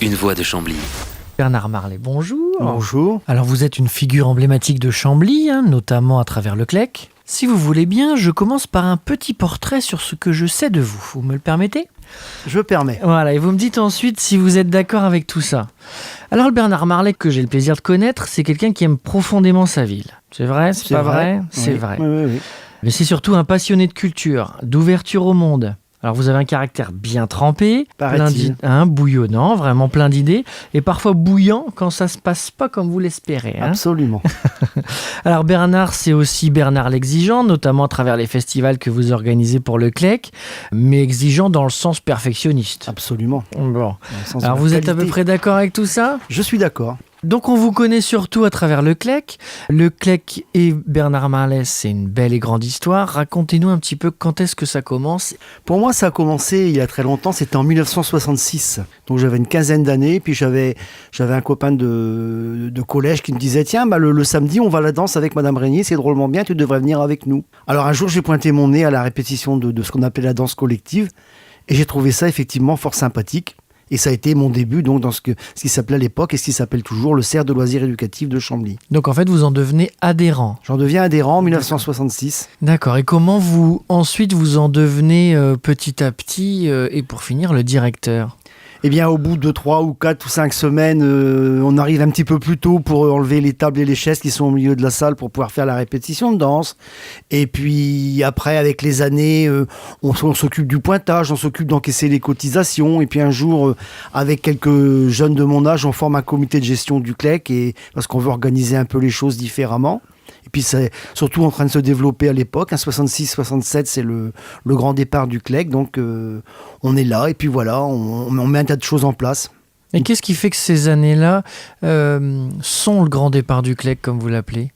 une voix de Chambly. Bernard Marlet, bonjour. Bonjour. Alors vous êtes une figure emblématique de Chambly, notamment à travers le CLEC. Si vous voulez bien, je commence par un petit portrait sur ce que je sais de vous. Vous me le permettez ? Je permets. Voilà, et vous me dites ensuite si vous êtes d'accord avec tout ça. Alors le Bernard Marlet que j'ai le plaisir de connaître, c'est quelqu'un qui aime profondément sa ville. C'est vrai ? C'est pas vrai ? C'est vrai. Oui. Mais c'est surtout un passionné de culture, d'ouverture au monde. Alors vous avez un caractère bien trempé, bouillonnant, vraiment plein d'idées, et parfois bouillant quand ça se passe pas comme vous l'espérez. Absolument. Alors Bernard, c'est aussi Bernard l'exigeant, notamment à travers les festivals que vous organisez pour le CLEC, mais exigeant dans le sens perfectionniste. Absolument. Bon. Alors vous êtes à peu près d'accord avec tout ça ? Je suis d'accord. Donc on vous connaît surtout à travers le CLEC. Le CLEC et Bernard Marlet, c'est une belle et grande histoire. Racontez-nous un petit peu quand est-ce que ça commence. Pour moi, ça a commencé il y a très longtemps, c'était en 1966. Donc j'avais une quinzaine d'années, puis j'avais un copain de collège qui me disait « Tiens, le samedi, on va à la danse avec Madame Régnier, c'est drôlement bien, tu devrais venir avec nous. » Alors un jour, j'ai pointé mon nez à la répétition de ce qu'on appelait la danse collective, et j'ai trouvé ça effectivement fort sympathique. Et ça a été mon début donc dans ce qui s'appelait à l'époque et ce qui s'appelle toujours le cercle de loisirs éducatifs de Chambly. Donc en fait, vous en devenez adhérent. J'en deviens adhérent en 1966. D'accord. Et comment ensuite vous en devenez petit à petit et pour finir le directeur ? Eh bien, au bout de 3 ou 4 ou 5 semaines, on arrive un petit peu plus tôt pour enlever les tables et les chaises qui sont au milieu de la salle pour pouvoir faire la répétition de danse. Et puis après, avec les années, on s'occupe du pointage, on s'occupe d'encaisser les cotisations. Et puis un jour, avec quelques jeunes de mon âge, on forme un comité de gestion du CLEC parce qu'on veut organiser un peu les choses différemment. Et puis c'est surtout en train de se développer à l'époque. 66-67, c'est le grand départ du CLEC. Donc on est là et puis voilà, on met un tas de choses en place. Et qu'est-ce qui fait que ces années-là sont le grand départ du CLEC, comme vous l'appelez ?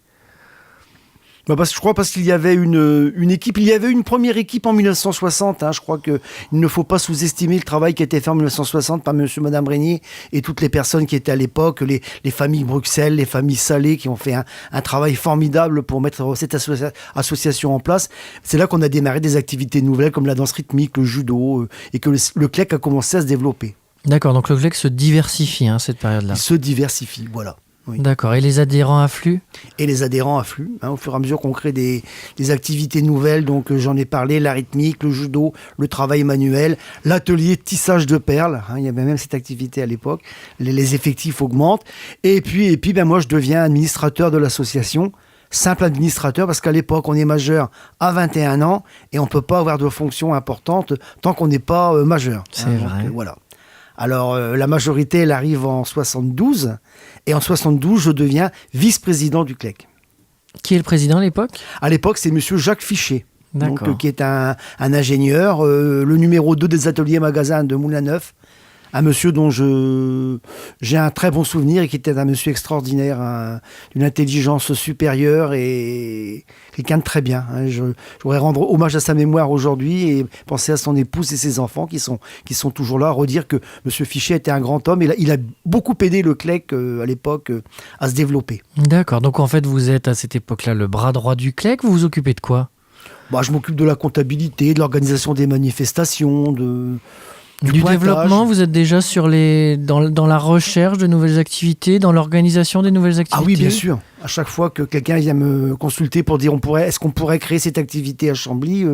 Je crois parce qu'il y avait une équipe. Il y avait une première équipe en 1960. Je crois qu'il ne faut pas sous-estimer le travail qui a été fait en 1960 par monsieur et madame Régnier et toutes les personnes qui étaient à l'époque, les familles Bruxelles, les familles Salé, qui ont fait un travail formidable pour mettre cette association en place. C'est là qu'on a démarré des activités nouvelles comme la danse rythmique, le judo, et que le CLEC a commencé à se développer. D'accord, donc le CLEC se diversifie cette période-là. Il se diversifie, voilà. Oui. D'accord, et les adhérents affluent ? Et les adhérents affluent, au fur et à mesure qu'on crée des activités nouvelles, donc j'en ai parlé, la rythmique, le judo, le travail manuel, l'atelier de tissage de perles, il y avait même cette activité à l'époque, les effectifs augmentent, et puis moi je deviens administrateur de l'association, simple administrateur, parce qu'à l'époque on est majeur à 21 ans, et on ne peut pas avoir de fonction importante tant qu'on n'est pas majeur. C'est vrai. Donc, voilà. Alors, la majorité, elle arrive en 72. Et en 72, je deviens vice-président du CLEC. Qui est le président à l'époque ? À l'époque, c'est monsieur Jacques Fichet, qui est un ingénieur, le numéro 2 des ateliers magasins de Moulin-Neuf. Un monsieur dont j'ai un très bon souvenir et qui était un monsieur extraordinaire, d'une intelligence supérieure et quelqu'un de très bien. Je voudrais rendre hommage à sa mémoire aujourd'hui et penser à son épouse et ses enfants qui sont toujours là, redire que monsieur Fichet était un grand homme et il a beaucoup aidé le CLEC à l'époque à se développer. D'accord, donc en fait vous êtes à cette époque-là le bras droit du CLEC, vous vous occupez de quoi ? Je m'occupe de la comptabilité, de l'organisation des manifestations, du développement, vous êtes déjà dans la recherche de nouvelles activités, dans l'organisation des nouvelles activités ? Ah oui, bien sûr. À chaque fois que quelqu'un vient me consulter pour dire est-ce qu'on pourrait créer cette activité à Chambly,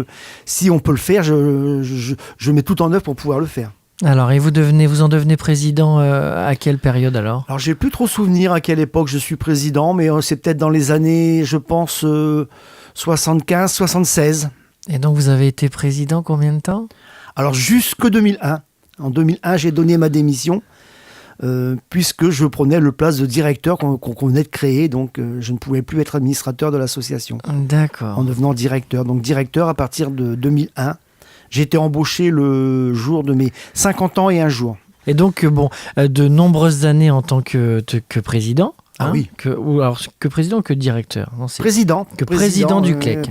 si on peut le faire, je mets tout en œuvre pour pouvoir le faire. Alors, et vous en devenez président à quelle période alors ? Alors, j'ai plus trop souvenir à quelle époque je suis président, mais c'est peut-être dans les années, je pense, 75, 76. Et donc, vous avez été président combien de temps ? Alors, jusque 2001. En 2001, j'ai donné ma démission puisque je prenais le place de directeur qu'on venait de créer. Donc, je ne pouvais plus être administrateur de l'association. D'accord. En devenant directeur. Donc, directeur à partir de 2001. J'ai été embauché le jour de mes 50 ans et un jour. Et donc, de nombreuses années en tant que président. Ah oui. Que président ou que directeur ? Non, président. Président du CLEC,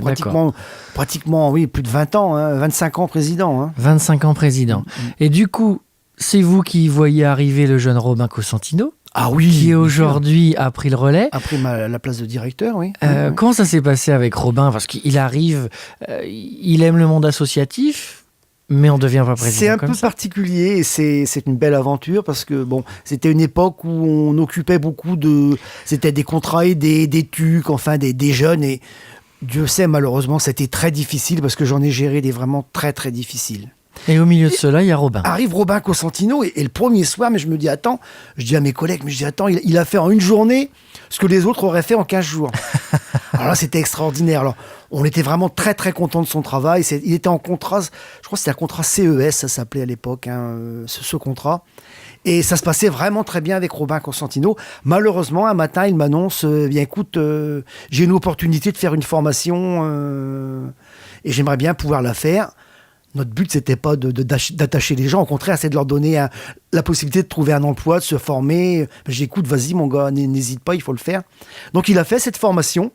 pratiquement, oui, plus de 20 ans, 25 ans président. 25 ans président. Et du coup, c'est vous qui voyez arriver le jeune Robin Cosentino, qui aujourd'hui a pris le relais. A pris la place de directeur, oui. Comment ça s'est passé avec Robin ? Parce qu'il arrive, il aime le monde associatif. Mais on ne devient pas président. C'est un comme peu ça. particulier et c'est une belle aventure parce que bon, c'était une époque où on occupait beaucoup c'était des contrats aidés, des TUC, enfin des jeunes et Dieu sait malheureusement c'était très difficile parce que j'en ai géré des vraiment très très difficiles. Et au milieu de cela, il y a Robin. Arrive Robin Cosentino et le premier soir, mais je me dis attends, je dis à mes collègues, mais je dis attends, il a fait en une journée ce que les autres auraient fait en 15 jours. Alors là, c'était extraordinaire. Alors, on était vraiment très très contents de son travail. Il était en contrat, je crois que c'était un contrat CES, ça s'appelait à l'époque, hein, ce contrat. Et ça se passait vraiment très bien avec Robin Cosentino. Malheureusement, un matin, il m'annonce, bien écoute, j'ai une opportunité de faire une formation et j'aimerais bien pouvoir la faire. Notre but, c'était pas d'attacher les gens. Au contraire, c'est de leur donner la possibilité de trouver un emploi, de se former. J'écoute, vas-y mon gars, n'hésite pas, il faut le faire. Donc il a fait cette formation.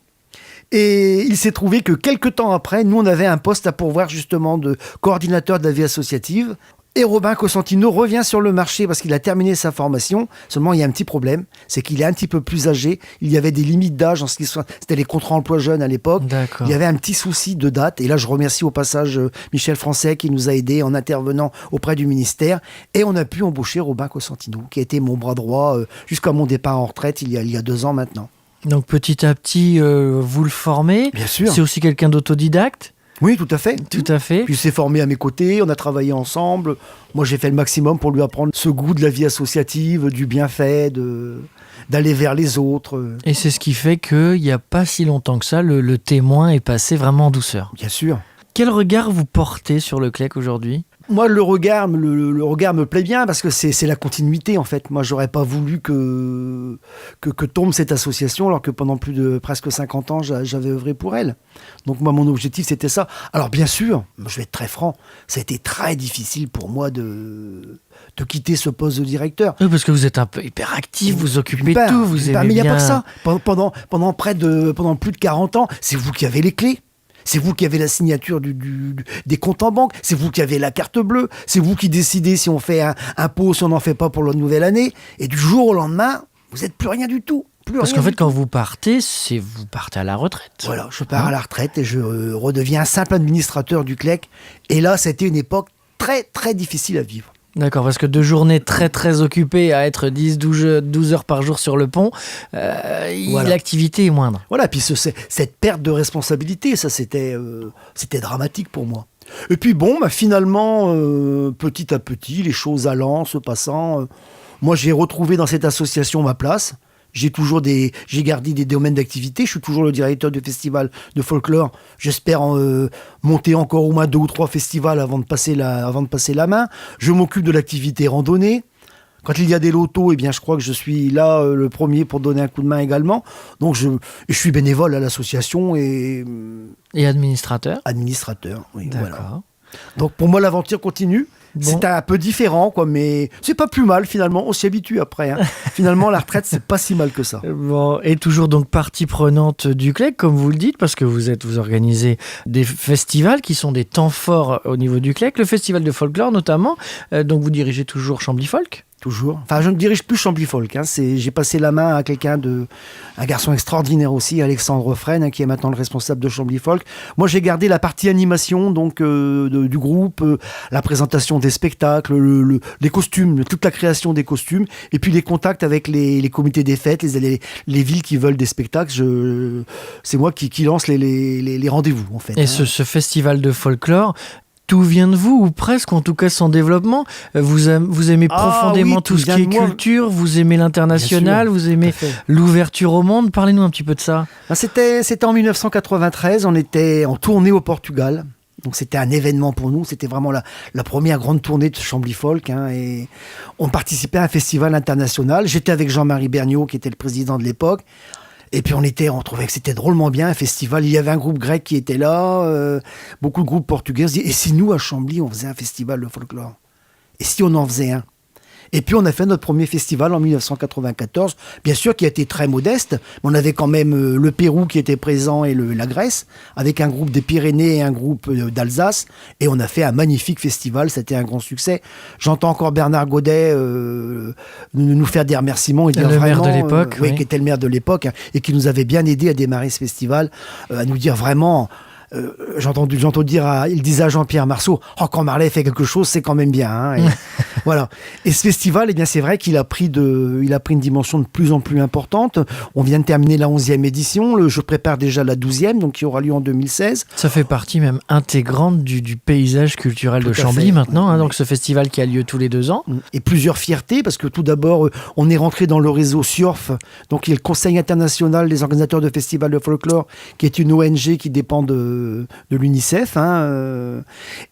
Et il s'est trouvé que quelques temps après, nous, on avait un poste à pourvoir justement de coordinateur de la vie associative. Et Robin Cosentino revient sur le marché parce qu'il a terminé sa formation. Seulement, il y a un petit problème, c'est qu'il est un petit peu plus âgé. Il y avait des limites d'âge, c'était les contrats emploi jeunes à l'époque. D'accord. Il y avait un petit souci de date. Et là, je remercie au passage Michel Français qui nous a aidés en intervenant auprès du ministère. Et on a pu embaucher Robin Cosentino, qui a été mon bras droit jusqu'à mon départ en retraite il y a 2 ans maintenant. Donc petit à petit, vous le formez. Bien sûr. C'est aussi quelqu'un d'autodidacte. Oui, tout à fait. Tout à fait. Puis il s'est formé à mes côtés, on a travaillé ensemble. Moi, j'ai fait le maximum pour lui apprendre ce goût de la vie associative, du bienfait, d'aller vers les autres. Et c'est ce qui fait qu'il n'y a pas si longtemps que ça, le témoin est passé vraiment en douceur. Bien sûr. Quel regard vous portez sur le CLEC aujourd'hui ? Moi, le regard me plaît bien parce que c'est la continuité, en fait. Moi, j'aurais pas voulu que tombe cette association alors que pendant plus de presque 50 ans, j'avais œuvré pour elle. Donc, moi, mon objectif, c'était ça. Alors, bien sûr, je vais être très franc, ça a été très difficile pour moi de quitter ce poste de directeur. Oui, parce que vous êtes un peu hyperactif, vous occupez tout, vous aimez mais il n'y a bien. pas que ça. Pendant plus de 40 ans, c'est vous qui avez les clés. C'est vous qui avez la signature des comptes en banque, c'est vous qui avez la carte bleue, c'est vous qui décidez si on fait un pot, si on n'en fait pas pour la nouvelle année. Et du jour au lendemain, vous n'êtes plus rien du tout. Parce qu'en fait, quand vous partez, vous partez à la retraite. Voilà, je pars à la retraite et je redeviens un simple administrateur du CLEC. Et là, c'était une époque très, très difficile à vivre. D'accord, parce que de journées très très occupées à être 10-12 heures par jour sur le pont, l'activité est moindre. Voilà, puis cette perte de responsabilité, ça c'était dramatique pour moi. Et puis bon, finalement, petit à petit, les choses allant, se passant, moi j'ai retrouvé dans cette association ma place. J'ai gardé des domaines d'activité. Je suis toujours le directeur du festival de folklore. J'espère monter encore au moins 2 ou 3 festivals avant de passer la main. Je m'occupe de l'activité randonnée. Quand il y a des lotos, eh bien, je crois que je suis là le premier pour donner un coup de main également. Donc, je suis bénévole à l'association et administrateur. Administrateur, oui. D'accord. Voilà. Donc, pour moi, l'aventure continue. Bon. C'est un peu différent, quoi, mais c'est pas plus mal finalement. On s'y habitue après. Hein. Finalement, la retraite, c'est pas si mal que ça. Bon, et toujours donc partie prenante du CLEC, comme vous le dites, parce que vous organisez des festivals qui sont des temps forts au niveau du CLEC, le festival de folklore notamment. Donc vous dirigez toujours Chambly Folk ? Toujours. Enfin, je ne dirige plus Chambly Folk. Hein. J'ai passé la main à un garçon extraordinaire aussi, Alexandre Fresne, hein, qui est maintenant le responsable de Chambly Folk. Moi, j'ai gardé la partie animation donc du groupe, la présentation des spectacles, les costumes, toute la création des costumes, et puis les contacts avec les comités des fêtes, les villes qui veulent des spectacles. C'est moi qui lance les rendez-vous, en fait. Et ce festival de folklore, tout vient de vous, ou presque, en tout cas son développement. Vous aimez profondément tout ce qui est culture, vous aimez l'international, vous aimez l'ouverture au monde. Parlez-nous un petit peu de ça. C'était en 1993, on était en tournée au Portugal. Donc c'était un événement pour nous, c'était vraiment la première grande tournée de Chambly Folk. Hein, et on participait à un festival international. J'étais avec Jean-Marie Berniaud, qui était le président de l'époque. Et puis on trouvait que c'était drôlement bien, un festival. Il y avait un groupe grec qui était là, beaucoup de groupes portugais. On se dit, et si nous, à Chambly, on faisait un festival de folklore ? Et si on en faisait un ? Et puis on a fait notre premier festival en 1994, bien sûr qui a été très modeste, mais on avait quand même le Pérou qui était présent et la Grèce, avec un groupe des Pyrénées et un groupe d'Alsace, et on a fait un magnifique festival, c'était un grand succès. J'entends encore Bernard Godet nous faire des remerciements. Et dire le vraiment, maire de l'époque. Oui, qui était le maire de l'époque, hein, et qui nous avait bien aidé à démarrer ce festival, à nous dire vraiment... j'entends dire, il disait à Jean-Pierre Marceau, quand Marley fait quelque chose, c'est quand même bien. Hein, et, voilà. Et ce festival, eh bien, c'est vrai qu'il a pris une dimension de plus en plus importante. On vient de terminer la 11e édition. Je prépare déjà la 12e, donc qui aura lieu en 2016. Ça fait partie même intégrante du paysage culturel de Chambly maintenant, hein, donc ce festival qui a lieu tous les 2 ans. Et plusieurs fiertés, parce que tout d'abord, on est rentré dans le réseau SURF, donc il y a le Conseil international des organisateurs de festivals de folklore, qui est une ONG qui dépend de l'UNICEF. Hein,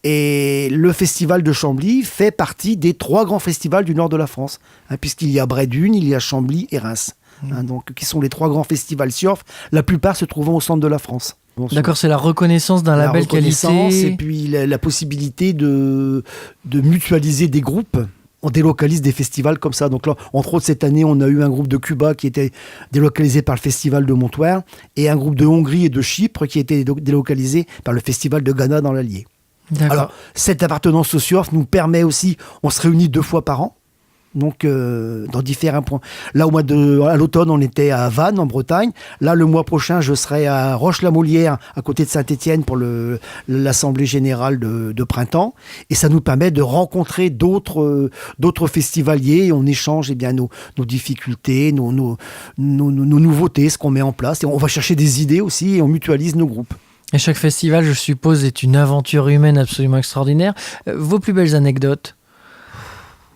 et le festival de Chambly fait partie des 3 grands festivals du nord de la France, hein, puisqu'il y a Bray-Dunes, il y a Chambly et Reims, hein, donc, qui sont les 3 grands festivals SURF, la plupart se trouvant au centre de la France. D'accord, c'est la reconnaissance d'un label qualité. Et puis la possibilité de mutualiser des groupes. On délocalise des festivals comme ça. Donc là, entre autres, cette année, on a eu un groupe de Cuba qui était délocalisé par le festival de Montoire et un groupe de Hongrie et de Chypre qui était délocalisé par le festival de Ghana dans l'Allier. D'accord. Alors, cette appartenance au surf nous permet aussi, on se réunit 2 fois par an. Donc, dans différents points. Là, à l'automne, on était à Vannes, en Bretagne. Là, le mois prochain, je serai à Roche-la-Molière, à côté de Saint-Étienne, pour l'Assemblée générale de printemps. Et ça nous permet de rencontrer d'autres festivaliers. Et on échange nos difficultés, nos nouveautés, ce qu'on met en place. Et on va chercher des idées aussi et on mutualise nos groupes. Et chaque festival, je suppose, est une aventure humaine absolument extraordinaire. Vos plus belles anecdotes?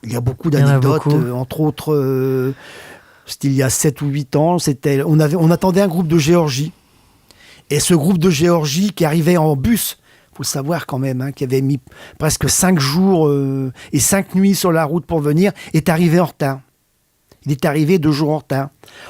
Il y a beaucoup d'anecdotes, entre autres, c'était il y a 7 ou 8 ans, on attendait un groupe de Géorgie. Et ce groupe de Géorgie qui arrivait en bus, il faut le savoir quand même, hein, qui avait mis presque 5 jours et 5 nuits sur la route pour venir, est arrivé en retard. Il est arrivé 2 jours en retard.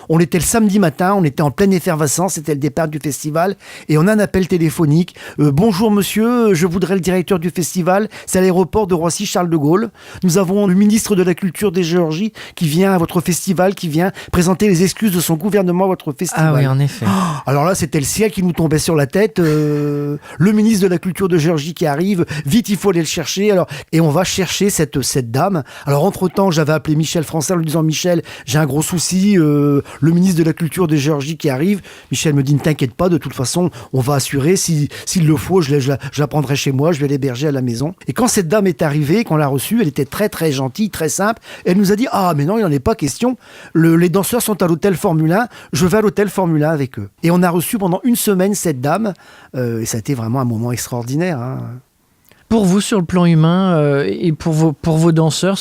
On était le samedi matin, on était en pleine effervescence, c'était le départ du festival, et on a un appel téléphonique. Bonjour monsieur, je voudrais le directeur du festival, c'est à l'aéroport de Roissy-Charles de Gaulle. Nous avons le ministre de la Culture des Géorgies qui vient à votre festival, qui vient présenter les excuses de son gouvernement à votre festival. Ah oui, en effet. Alors là, c'était le ciel qui nous tombait sur la tête. Le ministre de la Culture de Géorgie qui arrive, vite, il faut aller le chercher. Alors, et on va chercher cette dame. Alors, entre-temps, j'avais appelé Michel Français en lui disant, Michel, j'ai un gros souci, le ministre de la Culture de Géorgie qui arrive. Michel me dit, ne t'inquiète pas, de toute façon, on va assurer, s'il le faut, je la prendrai chez moi, je vais l'héberger à la maison. Et quand cette dame est arrivée, qu'on l'a reçue, elle était très très gentille, très simple. Elle nous a dit, ah mais non, il n'en est pas question, les danseurs sont à l'hôtel Formule 1, je vais à l'hôtel Formule 1 avec eux. Et on a reçu pendant 1 semaine cette dame, et ça a été vraiment un moment extraordinaire, hein. Pour vous, sur le plan humain, et pour vos danseurs,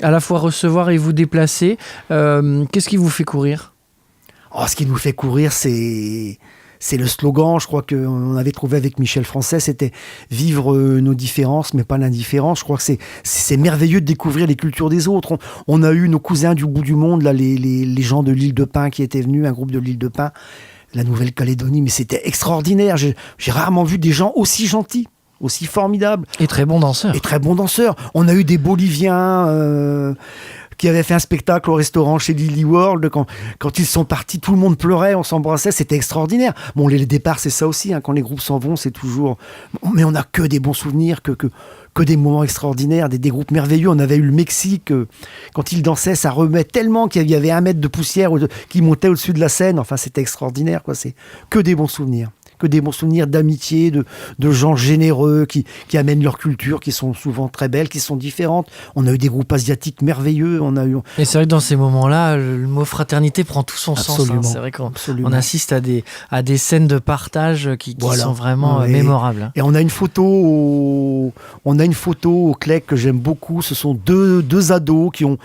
à la fois recevoir et vous déplacer, qu'est-ce qui vous fait courir? Ce qui nous fait courir, c'est le slogan, je crois qu'on avait trouvé avec Michel Français, c'était vivre nos différences, mais pas l'indifférence. Je crois que c'est merveilleux de découvrir les cultures des autres. On a eu nos cousins du bout du monde, là, les gens de l'île de Pin qui étaient venus, un groupe de l'île de Pin, la Nouvelle-Calédonie, mais c'était extraordinaire. J'ai rarement vu des gens aussi gentils, aussi formidables. Et très bons danseurs. On a eu des Boliviens qui avaient fait un spectacle au restaurant chez Lily World. Quand ils sont partis, tout le monde pleurait, on s'embrassait, c'était extraordinaire. Bon, les départs, c'est ça aussi, hein, quand les groupes s'en vont, c'est toujours... Mais on n'a que des bons souvenirs, que des moments extraordinaires, des groupes merveilleux. On avait eu le Mexique, quand ils dansaient, ça remet tellement qu'il y avait 1 mètre de poussière qui montait au-dessus de la scène. Enfin, c'était extraordinaire, quoi. C'est que des bons souvenirs. Que des bons souvenirs d'amitié, de gens généreux qui amènent leur culture, qui sont souvent très belles, qui sont différentes. On a eu des groupes asiatiques merveilleux. Et c'est vrai que dans ces moments-là, le mot fraternité prend tout son sens. Hein. C'est vrai qu'on assiste à des scènes de partage qui sont vraiment mémorables. Et on a une photo au CLEC que j'aime beaucoup. Ce sont deux ados qui ont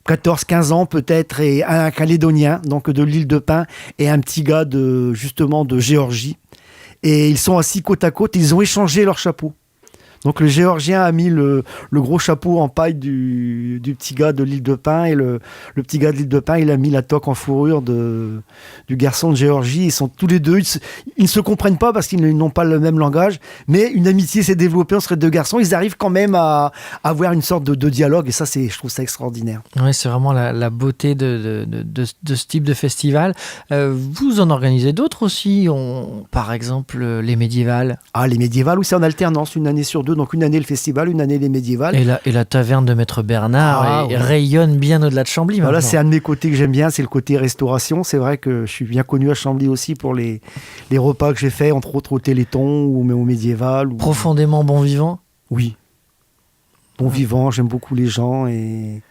14-15 ans peut-être, et un Calédonien, donc de l'île de Pin, et un petit gars de Géorgie. Et ils sont assis côte à côte, ils ont échangé leurs chapeaux. Donc le Géorgien a mis le gros chapeau en paille du petit gars de l'île de Pin, et le petit gars de l'île de Pin, il a mis la toque en fourrure du garçon de Géorgie. Ils sont tous les deux, ils ne se comprennent pas parce qu'ils n'ont pas le même langage, mais une amitié s'est développée entre ces 2 garçons. Ils arrivent quand même à avoir une sorte de dialogue, et ça, je trouve ça extraordinaire. Oui, c'est vraiment la beauté de ce type de festival. Vous en organisez d'autres aussi, par exemple les médiévales. Les médiévales, oui, c'est en alternance, 1 année sur 2. deux. Donc une année le festival, une année les médiévales. Et la taverne de Maître Bernard rayonne bien au-delà de Chambly maintenant. Voilà, c'est un de mes côtés que j'aime bien, c'est le côté restauration. C'est vrai que je suis bien connu à Chambly aussi pour les repas que j'ai faits, entre autres au Téléthon ou au médiéval. Profondément bon vivant. Oui. Bon vivant, j'aime beaucoup les gens et...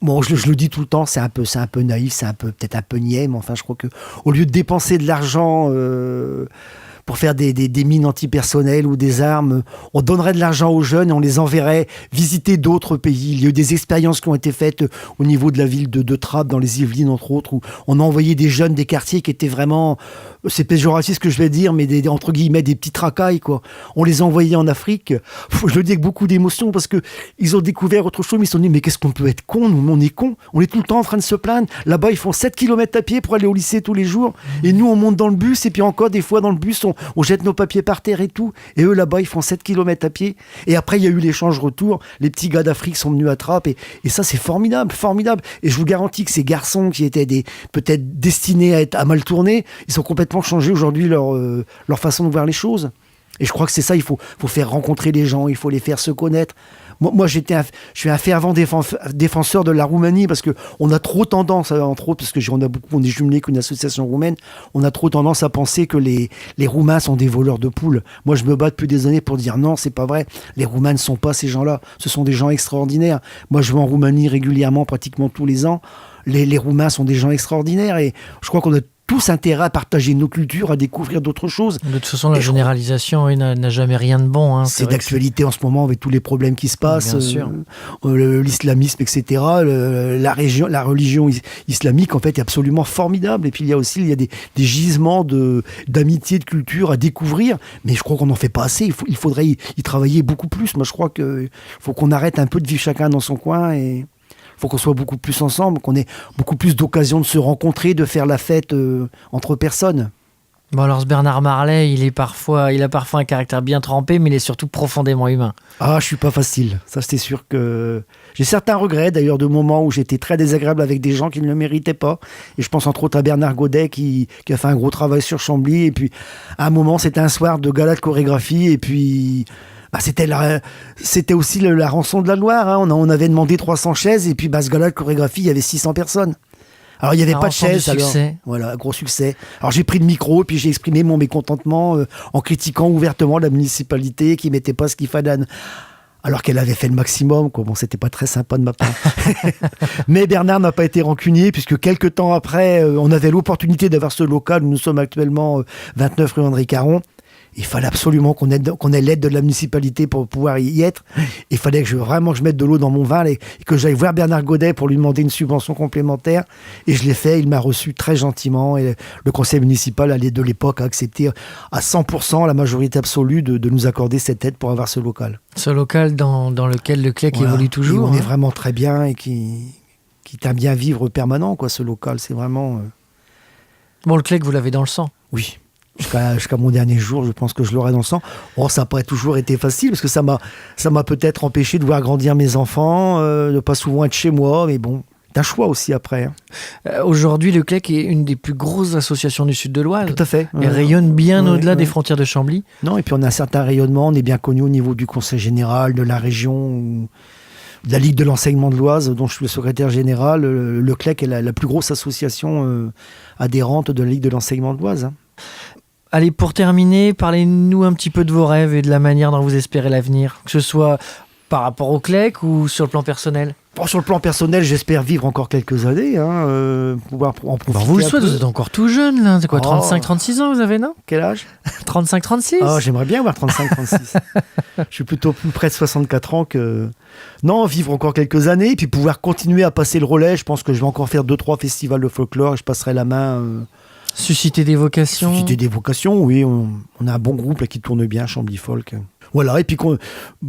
Bon, je le dis tout le temps, c'est un peu naïf, peut-être un peu niais, mais enfin, je crois que au lieu de dépenser de l'argent pour faire des mines antipersonnelles ou des armes, on donnerait de l'argent aux jeunes et on les enverrait visiter d'autres pays. Il y a eu des expériences qui ont été faites au niveau de la ville de Trappes, dans les Yvelines entre autres, où on a envoyé des jeunes des quartiers qui étaient vraiment, c'est péjoratif ce que je vais dire, mais entre guillemets des petits racailles, quoi. On les a envoyés en Afrique. Je le dis avec beaucoup d'émotion parce que ils ont découvert autre chose, mais ils se sont dit mais qu'est-ce qu'on peut être con, nous on est cons, on est tout le temps en train de se plaindre. Là-bas ils font 7 km à pied pour aller au lycée tous les jours et nous on monte dans le bus et puis encore des fois dans le bus on jette nos papiers par terre et tout. Et eux, là-bas, ils font 7 km à pied. Et après, il y a eu l'échange retour. Les petits gars d'Afrique sont venus à Trappes. Et ça, c'est formidable, formidable. Et je vous garantis que ces garçons qui étaient peut-être destinés à mal tourner, ils ont complètement changé aujourd'hui leur façon de voir les choses. Et je crois que c'est ça, il faut faire rencontrer les gens, il faut les faire se connaître. Moi, je suis un fervent défenseur de la Roumanie parce que on a trop tendance, entre autres, parce que on est jumelé qu'une association roumaine, on a trop tendance à penser que les Roumains sont des voleurs de poules. Moi, je me bats depuis des années pour dire non, c'est pas vrai. Les Roumains ne sont pas ces gens-là. Ce sont des gens extraordinaires. Moi, je vais en Roumanie régulièrement, pratiquement tous les ans. Les Roumains sont des gens extraordinaires et je crois qu'on a tous intérêt à partager nos cultures, à découvrir d'autres choses. De toute façon, la généralisation n'a jamais rien de bon. Hein. C'est d'actualité en ce moment avec tous les problèmes qui se passent, l'islamisme, etc. La religion islamique, en fait, est absolument formidable. Et puis, il y a des gisements d'amitié, de culture à découvrir. Mais je crois qu'on n'en fait pas assez. Il faudrait y travailler beaucoup plus. Moi, je crois qu'il faut qu'on arrête un peu de vivre chacun dans son coin et... Il faut qu'on soit beaucoup plus ensemble, qu'on ait beaucoup plus d'occasions de se rencontrer, de faire la fête entre personnes. Bon alors ce Bernard Marley, il a parfois un caractère bien trempé, mais il est surtout profondément humain. Ah, je suis pas facile. Ça, c'est sûr que... J'ai certains regrets, d'ailleurs, de moments où j'étais très désagréable avec des gens qui ne le méritaient pas. Et je pense entre autres à Bernard Godet qui a fait un gros travail sur Chambly. Et puis, à un moment, c'était un soir de gala de chorégraphie. Et puis... c'était aussi la rançon de la Loire. Hein. On avait demandé 300 chaises et puis ce gala de chorégraphie, il y avait 600 personnes. Alors il n'y avait pas de chaises. Voilà, gros succès. Alors j'ai pris le micro et puis j'ai exprimé mon mécontentement en critiquant ouvertement la municipalité qui mettait pas ce qu'il fallait. Alors qu'elle avait fait le maximum, quoi. Bon, c'était pas très sympa de ma part. Mais Bernard n'a pas été rancunier puisque quelques temps après, on avait l'opportunité d'avoir ce local où nous sommes actuellement 29 rue André Caron. Il fallait absolument qu'on ait l'aide de la municipalité pour pouvoir y être. Il fallait que je mette de l'eau dans mon vin et que j'aille voir Bernard Godet pour lui demander une subvention complémentaire. Et je l'ai fait, il m'a reçu très gentiment. Et le conseil municipal de l'époque a accepté à 100% la majorité absolue de nous accorder cette aide pour avoir ce local. Ce local dans lequel le CLEC évolue toujours. On est vraiment très bien et qui est un bien vivre permanent, quoi, ce local. C'est vraiment... Bon, le CLEC, vous l'avez dans le sang. Oui. Jusqu'à mon dernier jour, je pense que je l'aurai dans le sang. Bon, ça n'a pas toujours été facile, parce que ça m'a peut-être empêché de voir grandir mes enfants, de pas souvent être chez moi, mais bon, c'est un choix aussi après. Hein. Aujourd'hui, le CLEC est une des plus grosses associations du sud de l'Oise. Tout à fait. Et rayonne bien au-delà des frontières de Chambly. Non, et puis on a un certain rayonnement, on est bien connu au niveau du conseil général, de la région, de la Ligue de l'enseignement de l'Oise, dont je suis le secrétaire général. Le CLEC est la plus grosse association adhérente de la Ligue de l'enseignement de l'Oise. Hein. Allez, pour terminer, parlez-nous un petit peu de vos rêves et de la manière dont vous espérez l'avenir, que ce soit par rapport au CLEC ou sur le plan personnel. Bon, sur le plan personnel, j'espère vivre encore quelques années, pouvoir en profiter. Vous le souhaitez, vous êtes encore tout jeune, là. C'est quoi, 35-36 ans vous avez, non? Quel âge? 35-36. Oh, j'aimerais bien avoir 35-36. Je suis plutôt plus près de 64 ans que... Non, vivre encore quelques années, et puis pouvoir continuer à passer le relais. Je pense que je vais encore faire 2-3 festivals de folklore et je passerai la main... Susciter des vocations. Susciter des vocations, oui. On a un bon groupe là, qui tourne bien, Chambly Folk. Voilà, et puis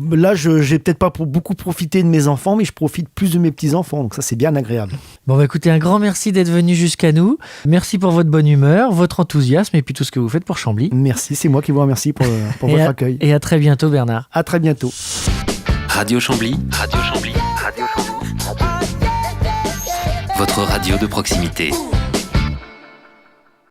là, j'ai peut-être pas beaucoup profité de mes enfants, mais je profite plus de mes petits-enfants, donc ça, c'est bien agréable. Bon, écoutez, un grand merci d'être venu jusqu'à nous. Merci pour votre bonne humeur, votre enthousiasme et puis tout ce que vous faites pour Chambly. Merci, c'est moi qui vous remercie pour votre accueil. Et à très bientôt, Bernard. À très bientôt. Radio Chambly. Radio Chambly. Radio Chambly. Votre radio de proximité.